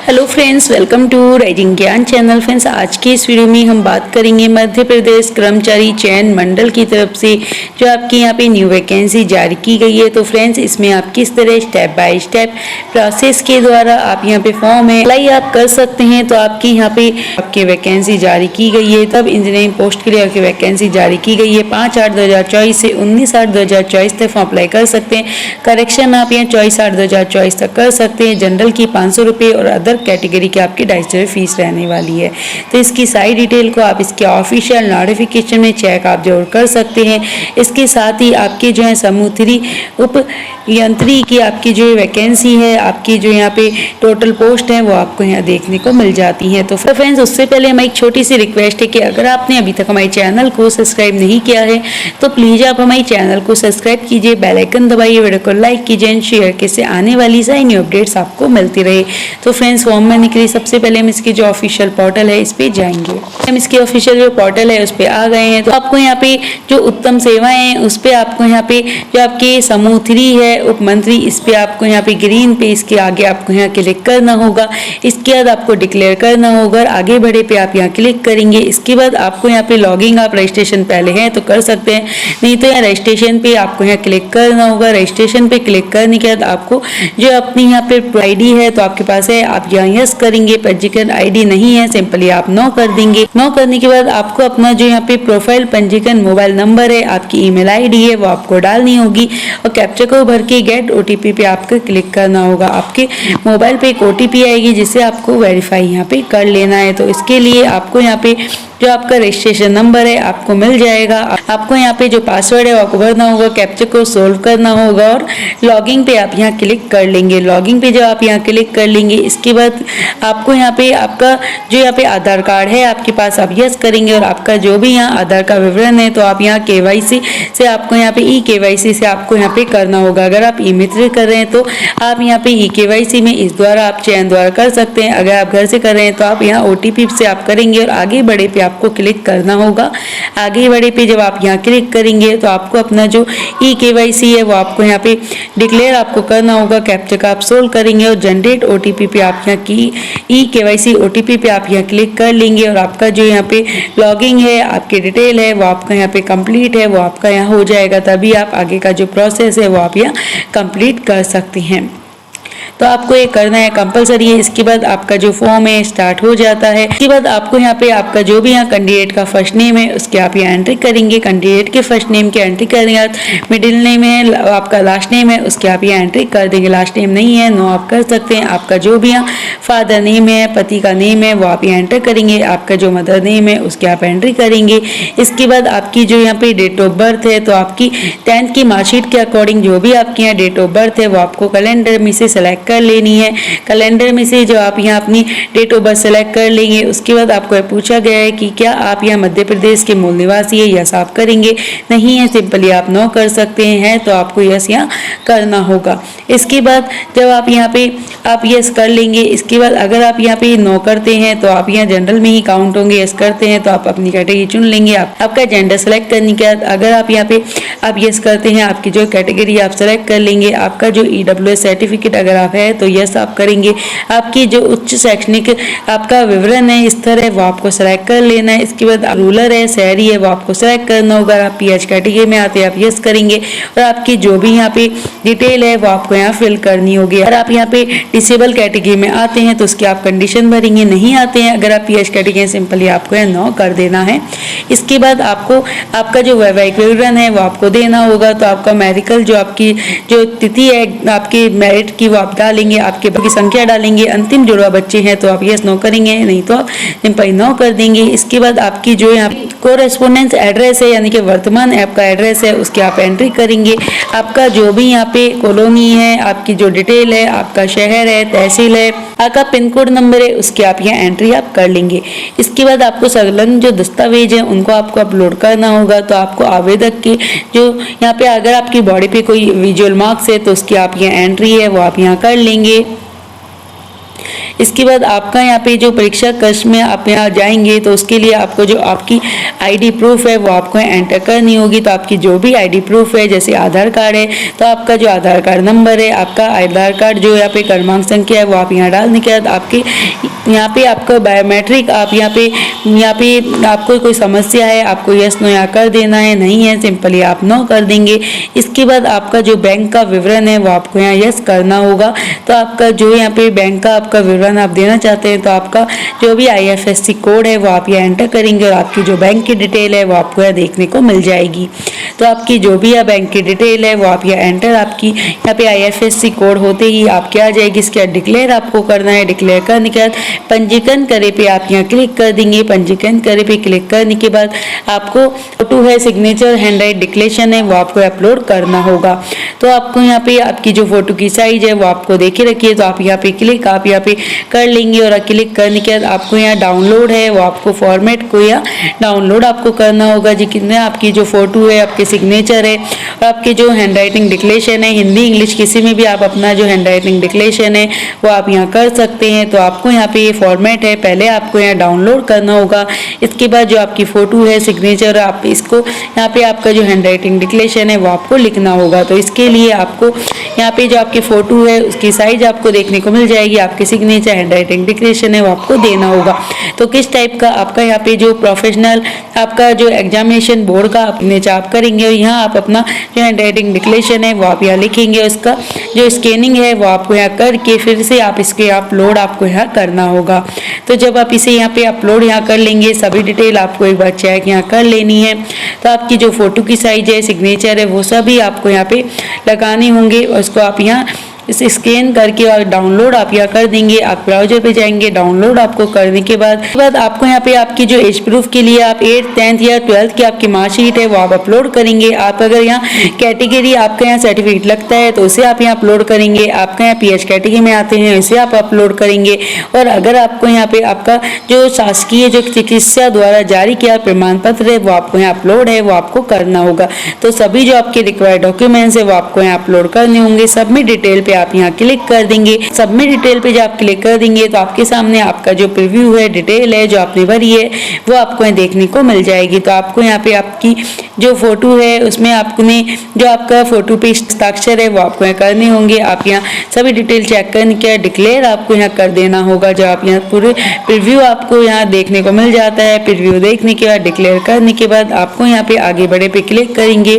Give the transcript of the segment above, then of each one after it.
Hello friends, welcome to Rising Gyan channel. Friends, आज की इस वीडियो में हम बात करेंगे मध्य प्रदेश कर्मचारी चयन मंडल की तरफ से जो आपके यहाँ पे न्यू वैकेंसी जारी की गई है। तो फ्रेंड्स, इसमें आप किस तरह स्टेप बाय स्टेप प्रोसेस के द्वारा आप यहाँ पे फॉर्म है अप्लाई आप कर सकते हैं। तो आपके यहाँ पे आपकी वैकेंसी जारी की गई है, तब इंजीनियरिंग पोस्ट के लिए आपकी वैकेंसी जारी की गई है। 5/8/2024 से 19/8/2024 तक फॉर्म अप्लाई कर सकते हैं। करेक्शन आप यहाँ 24/8/2024 तक कर सकते हैं। जनरल की 500 रुपये और अदर कैटेगरी की आपकी 250 रुपये फीस रहने वाली है। तो इसकी सारी डिटेल को आप इसके ऑफिशियल नोटिफिकेशन में चेक आप जरूर कर सकते हैं। इसके साथ ही आपके जो है समूह 3 उप यंत्री की आपकी जो वैकेंसी है, आपकी जो यहाँ पे टोटल पोस्ट है वो आपको यहाँ देखने को मिल जाती है। तो फ्रेंड्स, उससे पहले हमारी एक छोटी सी रिक्वेस्ट है कि अगर आपने अभी तक हमारे चैनल को सब्सक्राइब नहीं किया है तो प्लीज़ आप हमारे चैनल को सब्सक्राइब कीजिए, बेल आइकन दबाइए, वीडियो को लाइक कीजिए एंड शेयर, किससे आने वाली सारी न्यू अपडेट्स आपको मिलती रहे। तो फ्रेंड्स, फॉर्म में निकली सबसे पहले हम इसकी जो ऑफिशियल पोर्टल है इस पे जाएंगे। हम इसकी ऑफिशियल जो पोर्टल है उस पे आ गए हैं। तो आपको यहाँ पे जो उत्तम सेवाएं हैं उस पे आपको यहाँ पे जो आपके समूह 3 है उप मंत्री, इस पे आपको यहाँ पे ग्रीन पे इसके आगे आपको यहाँ क्लिक करना होगा। इसके बाद आपको डिक्लेयर करना होगा, आगे बढ़े पे आप यहाँ क्लिक करेंगे। इसके बाद आपको यहाँ पे लॉगिंग आप रजिस्ट्रेशन पहले हैं तो कर सकते हैं, नहीं तो यहाँ रजिस्ट्रेशन पे आपको यहाँ क्लिक करना होगा। रजिस्ट्रेशन पे क्लिक करने के बाद आपको जो अपनी यहाँ पे आईडी है तो आपके पास है, आप यहाँ यस करेंगे। पंजीकरण आईडी नहीं है, सिंपली आप नो कर देंगे। नो करने के बाद आपको अपना जो यहाँ पे प्रोफाइल पंजीकरण मोबाइल नंबर है, आपकी ईमेल आईडी है वो आपको डालनी होगी और कैप्चा को भर के गेट ओटीपी पे आपको क्लिक करना होगा। आपके मोबाइल पे एक ओटीपी आएगी जिसे आपको वेरीफाई यहाँ पे कर लेना है। तो इसके लिए आपको यहाँ पे जो आपका रजिस्ट्रेशन नंबर है आपको मिल जाएगा। आपको यहाँ पे जो पासवर्ड है वो आपको भरना होगा, कैप्चा को सोल्व करना होगा और लॉगिंग पे आप यहाँ क्लिक कर लेंगे। लॉगिंग पे जब आप यहाँ क्लिक कर लेंगे इसके बाद आपको यहाँ पे आपका जो यहाँ पे आधार कार्ड है आपके पास आप यस करेंगे और आपका जो भी यहाँ आधार का विवरण है तो आप यहाँ केवाईसी से आपको यहाँ पे ई केवाईसी से आपको यहाँ पे करना होगा। अगर आप ई मित्र कर रहे हैं तो आप यहाँ पे ई केवाईसी में इस द्वारा आप चयन द्वारा कर सकते हैं। अगर आप घर से कर रहे हैं तो आप यहाँ ओटीपी से आप करेंगे और आगे बढ़े पे आपको क्लिक करना होगा। आगे बढ़े पे जब आप यहाँ क्लिक करेंगे तो आपको अपना जो ई केवाईसी है वो आपको यहाँ पे डिक्लेयर आपको करना होगा। कैप्चा का आप सोल्व करेंगे और जनरेट ओटीपी पे आप यहाँ की ई केवाईसी ओटीपी पे आप यहाँ क्लिक कर लेंगे और आपका जो यहाँ पे लॉगिंग है, आपकी डिटेल है वो आपका यहाँ पे कंप्लीट है, वो आपका यहाँ हो जाएगा। तभी आप आगे का जो प्रोसेस है वो आप यहाँ कंप्लीट कर सकते हैं। तो आपको ये करना है कंपलसरी है। इसके बाद आपका जो फॉर्म है स्टार्ट हो जाता है। इसके बाद आपको यहाँ पे आपका जो भी यहाँ कैंडिडेट का फर्स्ट नेम है उसके आप यहाँ एंट्री करेंगे। कैंडिडेट के फर्स्ट नेम की एंट्री करने के बाद मिडिल नेम है, आपका लास्ट नेम है उसके आप यहाँ एंट्री कर देंगे। लास्ट नेम नहीं है नो आप कर सकते हैं। आपका जो भी यहाँ फादर नेम है, पति का नेम है वो आप यहाँ एंटर करेंगे। आपका जो मदर नेम है उसके आप एंट्री करेंगे। इसके बाद आपकी जो यहाँ पे डेट ऑफ बर्थ है तो आपकी 10th की मार्कशीट के अकॉर्डिंग जो भी आपके यहाँ डेट ऑफ बर्थ है वो आपको कैलेंडर में से सेलेक्ट कर लेनी है। कैलेंडर में से जो आप यहाँ अपनी डेट ऑफ बर्थ सेलेक्ट कर लेंगे उसके बाद आपको पूछा गया है कि क्या आप यहाँ मध्य प्रदेश के मूल निवासी है, यस आप करेंगे, नहीं है सिंपली आप नो कर सकते हैं तो आपको यस यहाँ करना होगा। इसके बाद जब आप यहाँ पे आप यस कर लेंगे, इसके बाद अगर आप यहाँ पे नो करते हैं तो आप यहाँ जनरल में ही काउंट होंगे। यस करते हैं तो आप अपनी कैटेगरी चुन लेंगे। आपका जेंडर सेलेक्ट करने के बाद अगर आप यहाँ पे आप यस करते हैं आपकी जो कैटेगरी आप सेलेक्ट कर लेंगे। आपका जो ईडब्ल्यूएस सर्टिफिकेट अगर आप है तो यस आप करेंगे। आपकी जो उच्च शैक्षणिक आपका विवरण है स्तर है वो आपको सेलेक्ट कर लेना है। इसके बाद रूरल है, शहरी है वो आपको सेलेक्ट करना होगा। आप पीएच कैटेगरी में आते हैं आप यस करेंगे और आपकी जो भी यहाँ पे डिटेल है वो आपको यहाँ फिल करनी होगी। अगर आप यहाँ पे डिसेबल कैटेगरी में आते हैं तो उसकी आप कंडीशन भरेंगे, नहीं आते हैं अगर आप पीएच कैटेगरी सिंपली आपको यहाँ नो कर देना है। इसके बाद आपको आपका जो वैवाहिक विवरण है वो आपको देना होगा। तो आपका मेडिकल जो आपकी जो तिथि है आपकी मेरिट की वो आप डालेंगे, आपके की संख्या डालेंगे। अंतिम जुड़वा बच्चे हैं तो आप यस नो करेंगे, नहीं तो आप सिंपली नो कर देंगे। इसके बाद आपकी जो यहाँ कोरेस्पोंडेंस एड्रेस है यानी कि वर्तमान आपका एड्रेस है उसकी आप एंट्री करेंगे। आपका जो भी यहाँ पे कॉलोनी है, आपकी जो डिटेल है, आपका शहर है, तहसील है, आपका पिन कोड नंबर है उसकी आप यहाँ एंट्री आप कर लेंगे। इसके बाद आपको संलग्न जो दस्तावेज है उनको आपको अपलोड करना होगा। तो आपको आवेदक के जो यहाँ पे अगर आपकी बॉडी पे कोई विजुअल मार्क्स है तो उसकी आप यहाँ एंट्री है वो आप यहाँ कर लेंगे। इसके बाद आपका यहाँ पे जो परीक्षा कक्ष में आप यहाँ जाएंगे तो उसके लिए आपको जो आपकी आईडी प्रूफ है वो आपको एंटर करनी होगी। तो आपकी जो भी आईडी प्रूफ है, जैसे आधार कार्ड है तो आपका जो आधार कार्ड नंबर है, आपका आधार कार्ड जो यहाँ पे क्रमांक संख्या है वो आप यहाँ डालने के बाद आपके यहाँ पे आपका बायोमेट्रिक आप यहाँ पे आपको कोई समस्या है, आपको यस नो यहाँ कर देना है, नहीं है सिंपली आप नो कर देंगे। इसके बाद आपका जो बैंक का विवरण है वो आपको यहाँ यस करना होगा। तो आपका जो यहाँ पे बैंक का आपका विवरण आप देना चाहते हैं तो आपका जो भी IFSC कोड है वो आप यहाँ एंटर करेंगे और आपकी जो बैंक की डिटेल है वो आपको यहाँ देखने को मिल जाएगी। तो आपकी जो भी यहाँ बैंक की डिटेल है वो आप यहाँ एंटर, आपकी यहाँ पे IFSC कोड होते ही आपके आ जाएगी। इसके बाद डिक्लेयर आपको करना है। डिक्लेयर करने के बाद पंजीकरण करे पे आप यहाँ क्लिक कर देंगे। पंजीकरण करे पे क्लिक करने के बाद आपको फोटो है, सिग्नेचर, हैंड राइट डिक्लेरेशन है वो आपको अपलोड करना होगा। तो आपको यहाँ पे आपकी जो फोटो की साइज है वो आपको देखे रखिए। तो आप यहाँ पे क्लिक आप यहाँ पे कर लेंगे और क्लिक करने के बाद आपको यहाँ डाउनलोड है वो आपको फॉर्मेट को या डाउनलोड आपको करना होगा। जी कितना आपकी जो फोटो है, आपके सिग्नेचर है और आपके जो हैंड राइटिंग डिक्लेरेशन है, हिंदी इंग्लिश किसी में भी आप अपना जो हैंड राइटिंग डिक्लेरेशन है वो आप यहाँ कर सकते हैं। तो आपको यहाँ पे ये फॉर्मेट है, पहले आपको यहाँ डाउनलोड करना होगा। इसके बाद जो आपकी फोटो है, सिग्नेचर, आप इसको यहाँ पे आपका जो हैंड राइटिंग डिक्लेरेशन है वो आपको लिखना होगा। तो इसके लिए आपको यहाँ पे जो आपकी फोटो है उसकी साइज आपको देखने को मिल जाएगी, आपके सिग्नेचर, हैंड राइटिंग डिक्लेरेशन है वो आपको देना होगा। तो किस टाइप का आपका यहाँ पे जो प्रोफेशनल आपका जो एग्जामिनेशन बोर्ड का अपने आप करेंगे और यहाँ आप अपना जो हैंड राइटिंग डिक्लेरेशन है वो आप यहाँ लिखेंगे, उसका जो स्कैनिंग है वो आपको यहाँ करके फिर से आप इसके अपलोड आपको यहाँ करना होगा। तो जब आप इसे यहाँ पे अपलोड यहाँ कर लेंगे, सभी डिटेल आपको एक बार चेक यहाँ कर लेनी है। तो आपकी जो फोटो की साइज है, सिग्नेचर है वो सभी आपको यहाँ पे लगाने होंगे और उसको आप यहाँ इसे स्कैन करके और डाउनलोड आप यहाँ कर देंगे। आप ब्राउजर पे जाएंगे, डाउनलोड आपको करने के बाद आपको यहाँ पे आपकी जो एज प्रूफ के लिए आप 8th 10th या 12th की आपकी मार्कशीट है वो आप अपलोड करेंगे। आप अगर यहाँ कैटेगरी आपका यहाँ सर्टिफिकेट लगता है तो उसे आप यहाँ अपलोड करेंगे। आपका यहाँ PH कैटेगरी में आते हैं उसे आप अपलोड करेंगे। और अगर आपको यहाँ पे आपका जो शासकीय जो चिकित्सा द्वारा जारी किया प्रमाण पत्र है वो आपको यहाँ अपलोड है वो आपको करना होगा। तो सभी जो आपके रिक्वायर्ड डॉक्यूमेंट्स है वो आपको यहाँ अपलोड करने होंगे। सबमिट डिटेल पे आप यहाँ क्लिक कर देंगे। सबमिट डिटेल पे जब आप क्लिक कर देंगे तो आपके सामने आपका जो प्रीव्यू है, डिटेल है जो आपने भरी है वो आपको यहाँ देखने को मिल जाएगी। तो आपको यहाँ पे आपकी जो फोटो है उसमें आपने जो आपका फोटो पे हस्ताक्षर है वो आपको यहाँ करने होंगे। आप यहाँ सभी डिटेल चेक करने के डिक्लेयर आपको यहाँ कर देना होगा। जब आप यहाँ पूरे प्रीव्यू आपको यहाँ देखने को मिल जाता है, प्रीव्यू देखने के बाद डिक्लेयर करने के बाद आपको यहाँ पे आगे बढ़े पे क्लिक करेंगे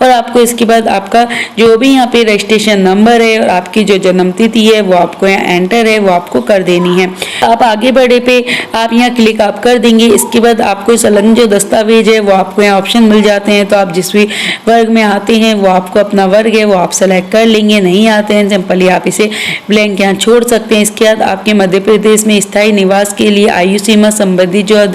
और आपको इसके बाद आपका जो भी यहाँ पे रजिस्ट्रेशन नंबर है और आपकी जो जन्म तिथि है वो आपको यहाँ एंटर है वो आपको कर देनी है। आप आगे बढ़े पे आप यहाँ क्लिक आप कर देंगे। इसके बाद आपको संलग्न जो दस्तावेज है वो आपको यहाँ ऑप्शन मिल जाते हैं। तो आप जिस भी वर्ग में आते हैं वो आपको अपना वर्ग है वो आप सेलेक्ट कर लेंगे। नहीं आते हैं सिंपली आप इसे ब्लैंक यहाँ छोड़ सकते हैं। इसके बाद आपके मध्य प्रदेश में स्थायी निवास के लिए आयु सीमा संबंधी जो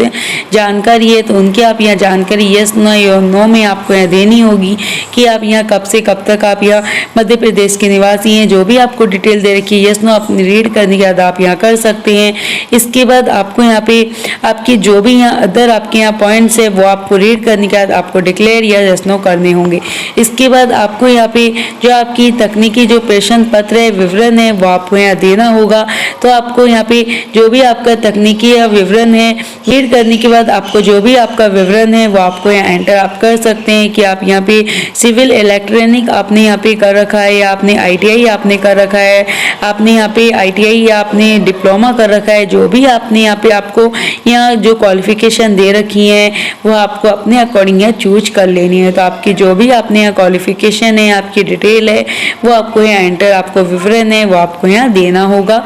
जानकारी है तो उनकी आप यहाँ जानकारी यस नो में आपको यहाँ देनी होगी कि आप यहाँ कब से कब तक आप यहाँ मध्य प्रदेश के निवासी हैं। जो भी आपको डिटेल दे रखी है यस नो अपनी रीड करने के बाद आप यहाँ कर सकते हैं। इसके बाद आपको यहाँ पे आपकी जो भी यहाँ अदर आपके यहाँ पॉइंट्स है वो आपको रीड करने के बाद आपको डिक्लेयर या यस नो करने होंगे। इसके बाद आपको यहाँ पे जो आपकी तकनीकी जो प्रश्न पत्र है, विवरण है वो आपको यहाँ देना होगा। तो आपको यहाँ पे जो भी आपका तकनीकी या विवरण है रीड करने के बाद आपको जो भी आपका विवरण है वो आपको यहाँ एंटर आप कर सकते हैं कि आप यहाँ पे सिविल इलेक्ट्रॉनिक आपने यहाँ पे कर रखा है या आपने ITI आपने कर रखा है, आपने यहाँ पे ITI या आपने डिप्लोमा कर रखा है। जो भी आपने यहाँ पे आपको यहाँ जो क्वालिफिकेशन दे रखी है वो आपको अपने अकॉर्डिंग यहाँ चूज कर लेनी है। तो आपकी जो भी आपने यहाँ क्वालिफिकेशन है, आपकी डिटेल है वो आपको यहाँ एंटर, आपको विवरण है वो आपको यहाँ देना होगा।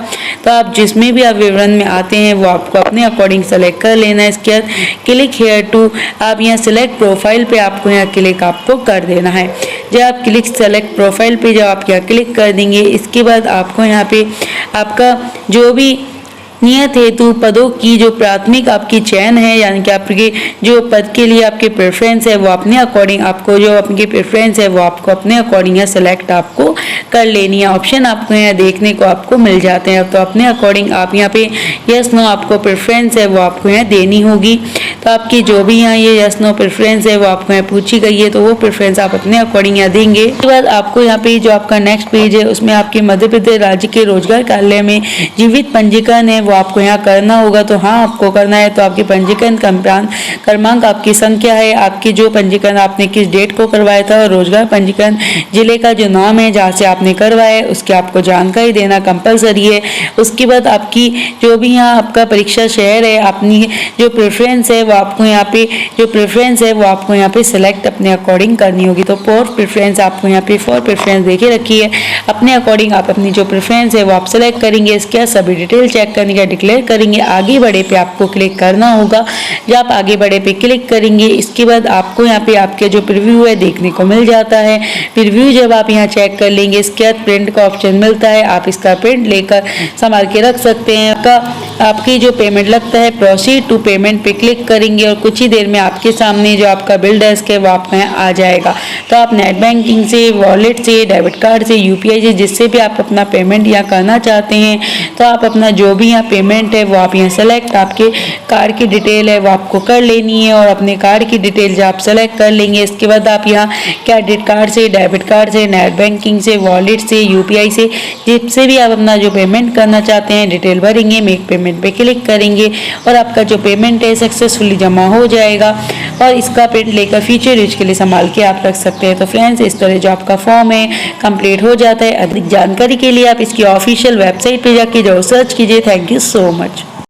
तो आप जिसमें भी आप विवरण में आते हैं वो आपको अपने अकॉर्डिंग सेलेक्ट कर लेना है। इसके बाद क्लिक हेयर टू आप यहाँ सिलेक्ट प्रोफाइल पे आपको यहाँ क्लिक आपको कर देना है। जब आप क्लिक सेलेक्ट प्रोफाइल पे जब आप यहाँ क्लिक कर देंगे इसके बाद आपको यहाँ पे आपका जो भी नियत हेतु पदों की जो प्राथमिक आपकी चयन है, यानी कि आपके जो पद के लिए आपके प्रेफरेंस है वो अपने अकॉर्डिंग आपको जो आपकी प्रेफरेंस है वो आपको अपने अकॉर्डिंग या सेलेक्ट आपको कर लेनी है। ऑप्शन आपको यहाँ देखने को आपको मिल जाते हैं, तो अपने अकॉर्डिंग आप यहाँ पे यस नो आपको प्रेफरेंस है वो आपको यहाँ देनी होगी। तो आपकी जो भी यहाँ ये यस नो प्रेफरेंस है वो आपको यहाँ पूछी गई है, तो वो प्रेफरेंस आप अपने अकॉर्डिंग यहाँ देंगे। उसके बाद आपको यहाँ पे जो आपका नेक्स्ट पेज है उसमें आपके मध्य प्रदेश राज्य के रोजगार कार्यालय में जीवित पंजीकरण है वो आपको यहाँ करना होगा। तो हाँ आपको करना है, तो आपके पंजीकरण क्रमांक आपकी संख्या है, आपकी जो पंजीकरण आपने किस डेट को करवाया था और रोजगार पंजीकरण जिले का जो नाम है जहाँ से आपने करवाया है उसकी आपको जानकारी देना कंपलसरी है। उसके बाद आपकी जो भी यहाँ आपका परीक्षा शहर है, अपनी जो प्रेफरेंस है वो आपको यहाँ पे जो प्रेफरेंस है वो आपको यहाँ पे सिलेक्ट अपने अकॉर्डिंग करनी होगी। तो फॉर प्रेफरेंस आपको यहाँ पे फॉर प्रेफरेंस देखे रखी है, अपने अकॉर्डिंग आप अपनी जो प्रेफरेंस है वो आप सेलेक्ट करेंगे। इसके सभी डिटेल चेक करने का डिक्लेयर करेंगे, आगे बढ़े पे आपको क्लिक करना होगा। जब आप आगे बढ़े पे क्लिक करेंगे इसके बाद आपको यहाँ पे आपके जो प्रीव्यू है देखने को मिल जाता है। प्रीव्यू जब आप यहाँ चेक कर लेंगे इसके बाद प्रिंट का ऑप्शन मिलता है, आप इसका प्रिंट लेकर संभाल के रख सकते हैं। आपकी जो पेमेंट लगता है प्रोसीड टू पेमेंट पे क्लिक करेंगे और कुछ ही देर में आपके सामने जो आपका बिल डेस्क है वो आपका यहाँ आ जाएगा। तो आप नेट बैंकिंग से, वॉलेट से, डेबिट कार्ड से, यूपीआई से, जिससे भी आप अपना पेमेंट यहाँ करना चाहते हैं तो आप अपना जो भी यहाँ पेमेंट है वो आप यहाँ सेलेक्ट आपके कार्ड की डिटेल है वो आपको कर लेनी है और अपने कार्ड की डिटेल जब आप सेलेक्ट कर लेंगे इसके बाद आप यहाँ क्रेडिट कार्ड से, डेबिट कार्ड से, नेट बैंकिंग से, वॉलेट से, यूपीआई से, जिससे भी आप अपना जो पेमेंट करना चाहते हैं डिटेल भरेंगे, मेक पेमेंट पे क्लिक करेंगे और आपका जो पेमेंट है सक्सेसफुली जमा हो जाएगा और इसका प्रिंट लेकर फ्यूचर यूज के लिए संभाल के आप रख सकते हैं। तो फ्रेंड्स इस तरह जो आपका फॉर्म है कंप्लीट हो जाता है। अधिक जानकारी के लिए आप इसकी ऑफिशियल वेबसाइट पे जाके जरूर सर्च कीजिए। Thank you so much.